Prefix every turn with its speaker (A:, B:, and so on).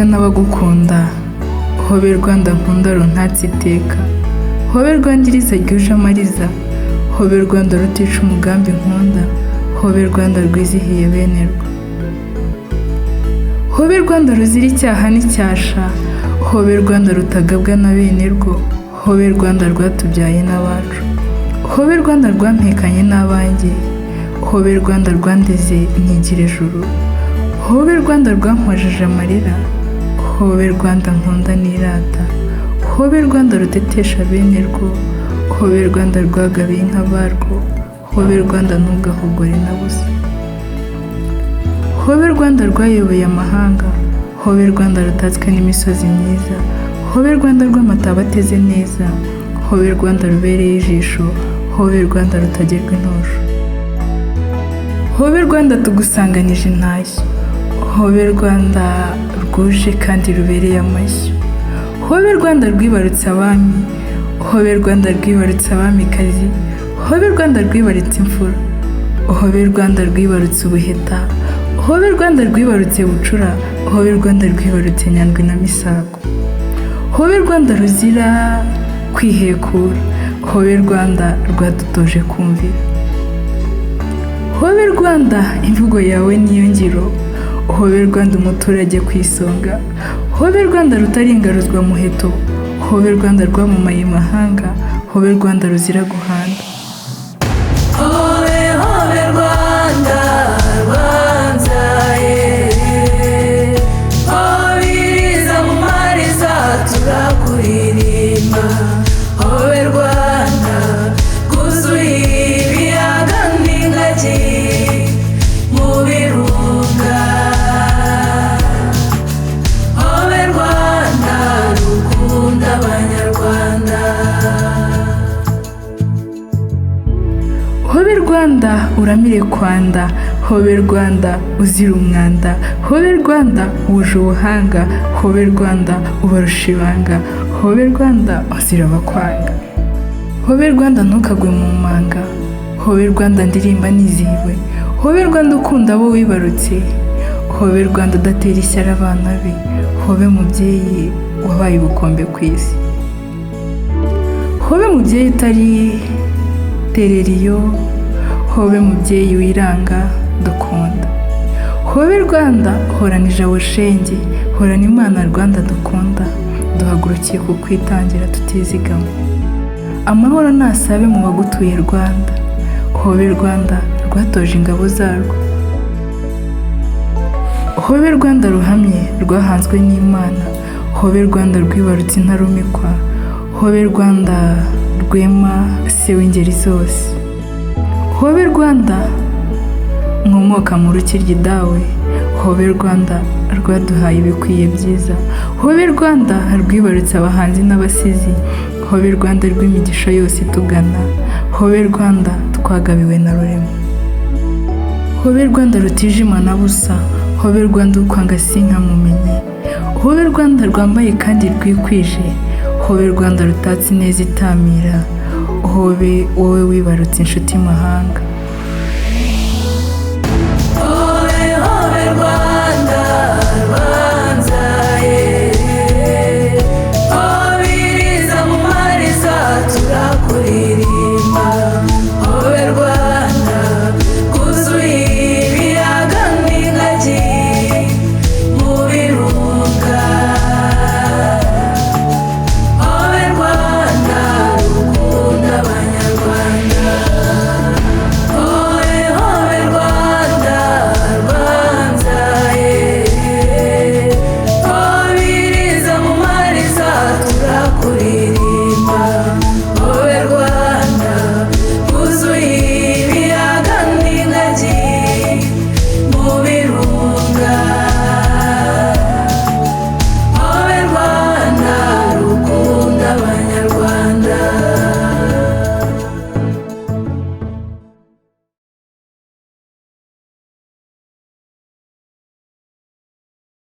A: rwiza n'abagukunda, hobe Rwanda nkunda runtatse iteka, hobe Rwandiriza ryuje amariza, hobe Rwanda rutica umugambi nkunda, hobe Rwanda rwizihiye bene rwo, hobe Rwanda ruzira icyaha n'icyasha, hobe Rwanda rutagabwa na bene rwo, hobe Rwanda rwatubyaye n'abacu, hobe Rwanda rwampekanye n'abanjye, hobe Rwanda rwandeze ntigire ijuru, hobe Rwanda rwampojije amarira, hobe Rwanda nkunda nirata, hobe Rwanda rutetesha bene rwo, hobe Rwanda rwagabiye inka barwo, hobe Rwanda ntugahogore na busa, hobe Rwanda rwayoboye amahanga, hobe Rwanda rutatswe n'imisozi myiza, hobe Rwanda rw'amataba ateze neza, hobe Rwanda rubereye ijisho, hobe Rwanda rutagerwa intosho, hobe Rwanda tugusanganije intashyo, hobe Rwanda rwuje kandi rubereye amashyo, hobe Rwanda rwibarutse abami, hobe Rwanda rwibarutse abamikazi, hobe Rwanda rwibarutse imfura, hobe Rwanda rwibarutse ubuheta, hobe Rwanda rwibarutse bucura, hobe Rwanda rwibarutse nyandwi na misago, hobe Rwanda ruzira kwihekura, hobe Rwanda rwadutoje kumvira, hobe Rwanda imvugo yawe niyo ngiro, hobe Rwanda umuturage ku isonga, hobe Rwanda rutarengaruzwa muheto, hobe Rwanda rwamamaye imahanga, hobe Rwanda ruzira guhanda,
B: hobe hobe Rwanda rwanzaye, hobiriza mu mariza turakuririmba, hobe Rwanda rwuzuye ibiyaga n'ingagi mu birunga, hobe Rwanda rukunda abanyarwanda,
A: hobe Rwanda uramire kwanda, hobe Rwanda uzira umwanda, hobe Rwanda wuje ubuhanga, hobe Rwanda ubarusha ibanga, hobe Rwanda uzira abakwanga, hobe Rwanda ntukagwe mu manga, hobe Rwanda ndirimba nizihiwe, hobe Rwanda ukunda abo wibarutse, hobe Rwanda udatera ishyari abana be, hobe mubyeyi wabaye ubukombe ku isi, hobe mubyeyi utari tereriyo, hobe mubyeyi wiranga dukunda, hobe Rwanda horanije abushenge, horana Imana Rwanda dukunda, duhagurukiye kukwitangira tutizigama, amahoro nasabe mu bagutuye Rwanda, hobe Rwanda rwatoje ingabo zarwo, hobe Rwanda ruhamye rwahanzwe n'Imana, hobe Rwanda rwibarutse intarumikwa, hobe Rwanda rwema se w'ingeri zose, hobe Rwanda nkomoka mu rukiryi dawe, hobe Rwanda rwaduhaye ibikwiye byiza, hobe Rwanda rwibarutse abahanzi n'abasizi, hobe Rwanda rw'imigisha yose itugana, hobe Rwanda twagabiwe na rurema, hobe Rwanda rutijima na busa, hobe Rwanda ukwanga sinkamumenye, hobe Rwanda rwambaye kandi rwikwije, hobe Rwanda rutatse neza itamira, hobe wowe wibarutse inshuti mahanga.